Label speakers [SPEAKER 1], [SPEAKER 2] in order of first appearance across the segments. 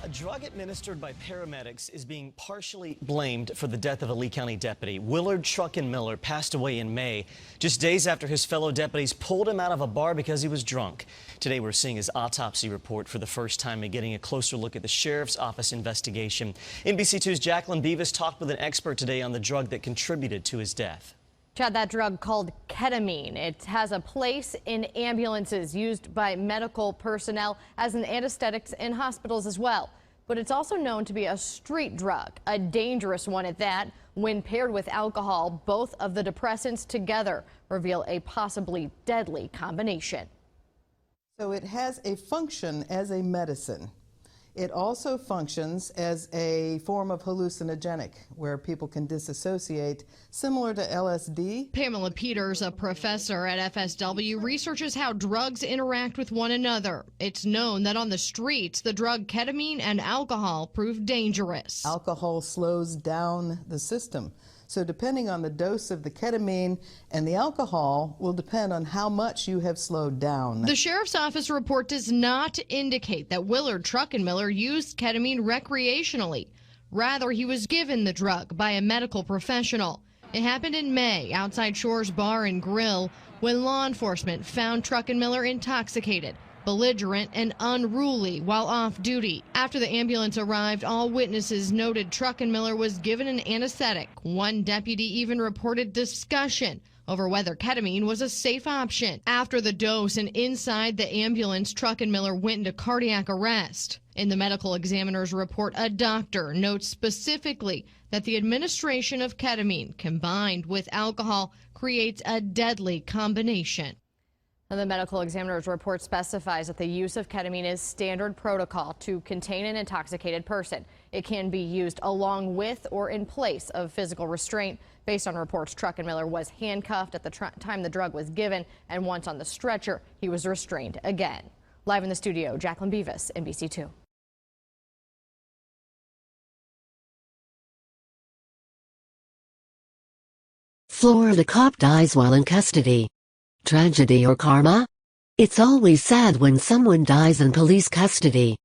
[SPEAKER 1] A drug administered by paramedics is being partially blamed for the death of a Lee County deputy. Willard Truckenmiller passed away in May, just days after his fellow deputies pulled him out of a bar because he was drunk. Today we're seeing his autopsy report for the first time and getting a closer look at the sheriff's office investigation. NBC2's Jacqueline Beavis talked with an expert today on the drug that contributed to his death.
[SPEAKER 2] Chad, that drug called ketamine. It has a place in ambulances used by medical personnel as an anesthetic in hospitals as well. But it's also known to be a street drug, a dangerous one at that. When paired with alcohol, both of the depressants together reveal a possibly deadly combination.
[SPEAKER 3] So it has a function as a medicine. It also functions as a form of hallucinogenic, where people can disassociate, similar to LSD.
[SPEAKER 4] Pamela Peters, a professor at FSW, researches how drugs interact with one another. It's known that on the streets, the drug ketamine and alcohol prove dangerous.
[SPEAKER 3] Alcohol slows down the system. So depending on the dose of the ketamine and the alcohol will depend on how much you have slowed down.
[SPEAKER 4] The sheriff's office report does not indicate that Willard Truckenmiller used ketamine recreationally. Rather, he was given the drug by a medical professional. It happened in May outside Shore's Bar and Grill when law enforcement found Truckenmiller intoxicated, belligerent, and unruly while off duty. After the ambulance arrived, all witnesses noted Truckenmiller was given an anesthetic. One deputy even reported discussion over whether ketamine was a safe option. After the dose and inside the ambulance, Truckenmiller went into cardiac arrest. In the medical examiner's report, a doctor notes specifically that the administration of ketamine combined with alcohol creates a deadly combination.
[SPEAKER 2] The medical examiner's report specifies that the use of ketamine is standard protocol to contain an intoxicated person. It can be used along with or in place of physical restraint. Based on reports, Truckenmiller was handcuffed at the time the drug was given, and once on the stretcher, he was restrained again. Live in the studio, Jacqueline Beavis, NBC2.
[SPEAKER 5] Florida cop dies while in custody. Tragedy or karma? It's always sad when someone dies in police custody.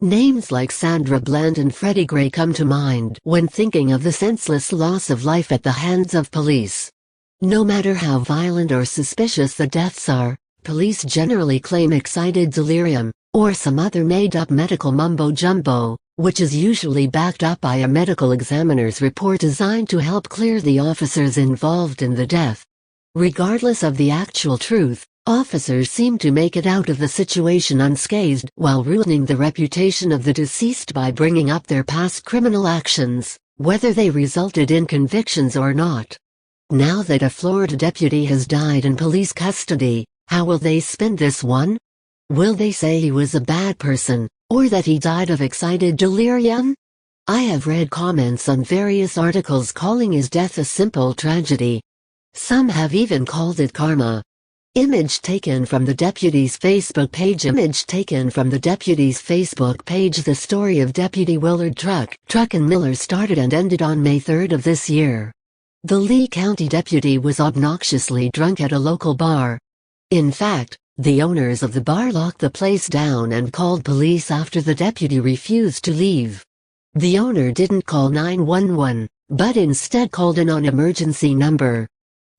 [SPEAKER 5] Names like Sandra Bland and Freddie Gray come to mind when thinking of the senseless loss of life at the hands of police. No matter how violent or suspicious the deaths are, police generally claim excited delirium, or some other made-up medical mumbo-jumbo, which is usually backed up by a medical examiner's report designed to help clear the officers involved in the death. Regardless of the actual truth, officers seem to make it out of the situation unscathed while ruining the reputation of the deceased by bringing up their past criminal actions, whether they resulted in convictions or not. Now that a Florida deputy has died in police custody, how will they spin this one? Will they say he was a bad person, or that he died of excited delirium? I have read comments on various articles calling his death a simple tragedy. Some have even called it karma. Image taken from the deputy's Facebook page. The story of Deputy Willard Truckenmiller started and ended on May 3rd of this year. The Lee County deputy was obnoxiously drunk at a local bar. In fact, the owners of the bar locked the place down and called police after the deputy refused to leave. The owner didn't call 911, but instead called a non-emergency number.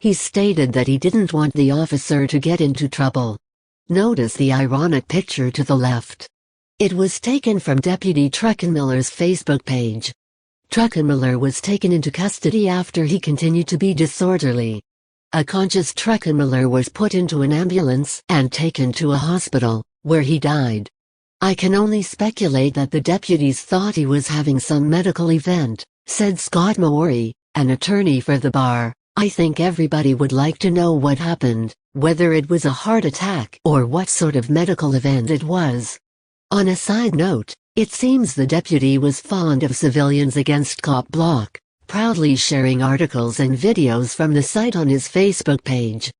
[SPEAKER 5] He stated that he didn't want the officer to get into trouble. Notice the ironic picture to the left. It was taken from Deputy Truckenmiller's Facebook page. Truckenmiller was taken into custody after he continued to be disorderly. A conscious Truckenmiller was put into an ambulance and taken to a hospital, where he died. I can only speculate that the deputies thought he was having some medical event, said Scott Maori, an attorney for the bar. I think everybody would like to know what happened, whether it was a heart attack or what sort of medical event it was. On a side note, it seems the deputy was fond of civilians against COPBLOCK, proudly sharing articles and videos from the site on his Facebook page.